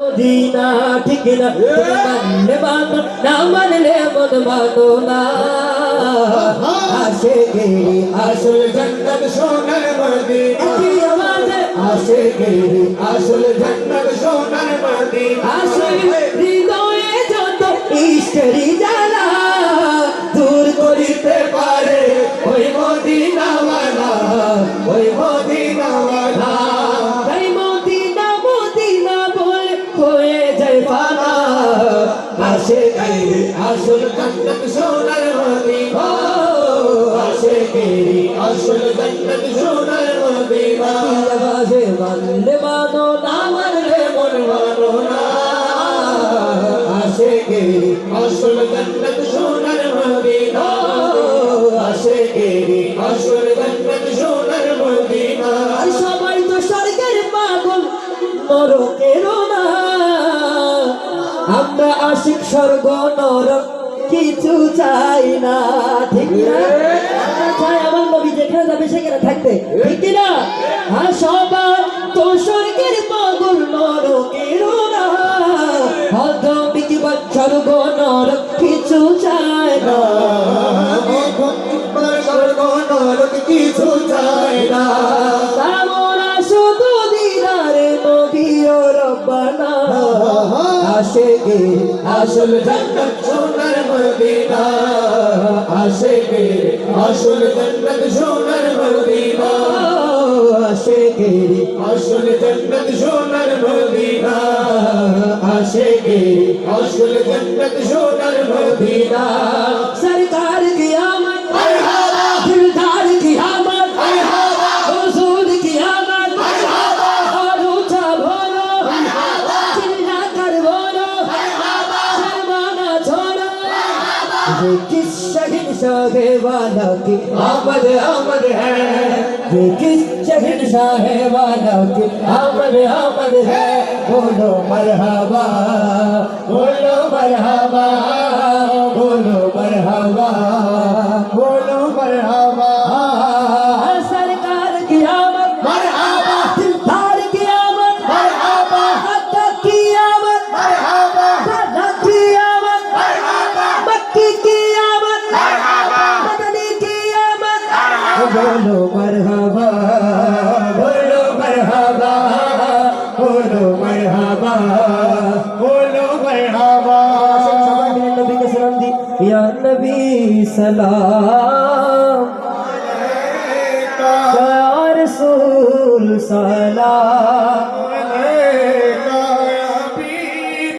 Medina ঠিক না মানলে মানো না মানলে মন মানো না আশিকেরি আসল জান্নাত সোনার মদিনা কি আওয়াজ আশিকেরি আসল জান্নাত সোনার মদিনা আশিক হৃদয়ে যত ইশকেরি জ্বালা দূর করিতে পারে ওই মদিনা ওয়ালা ওই মদিনা ওয়ালা আশিকেরি আসল জান্নাত সোনার মদিনা আশিকেরি আসল জান্নাত সোনার মদিনা আওয়াজে মানলে মানো না মানলে মন মানো না আশিকেরি আসল জান্নাত সোনার মদিনা আশিকেরি আসল জান্নাত সোনার মদিনা সবাই তো স্বর্গের পাগল নরকেরও না আমরা আশিক স্বর্গ নরক কিছু চাই না ঠিক না চাই আমার নবী যেখানে যাবে সেখানে থাকতে ঠিক না আর সবাই তো স্বর্গের পাগল নরকের না হয়তো বিকিবার স্বর্গ নরক কিছু চাই না স্বর্গ নরক কিছু চাই না আমরা শুধু দিদারে নবী ও রব্বানা আশিকেরি আসল জান্নাত সোনার মদিনা আশিকেরি আসল জান্নাত সোনার মদিনা আশিকেরি আসল জান্নাত সোনার মদিনা আশিকেরি আসল জান্নাত সোনার মদিনা সরকার কি আমত মরহাবা দিলদার কি আমত মরহাবা হুজুর কি আমত মরহাবা আর উঠা বলো মরহাবা চিল্লা কর বলো মরহাবা শর্মানা छोड़ो मरहबा ये किस शहंशाह वाला की आमद आमद है ये किस शहंशाह वाला की आमद आमद है बोलो मरहबा बोलो मरहबा बोलो मरहबा बोलो मरहबा सरकार की आमद मरहबा दिलदार की आमद मरहबा अता की आमद मरहबा सदा की आमद मरहबा मक्की की आमद मरहबा मदनी की आमद मरहबा बोलो मरहबा बोलो मरहबा बोलो मरहबा बोलो मरहबा नबी के सलाम दी या नबी सलाम या रसूल सलाम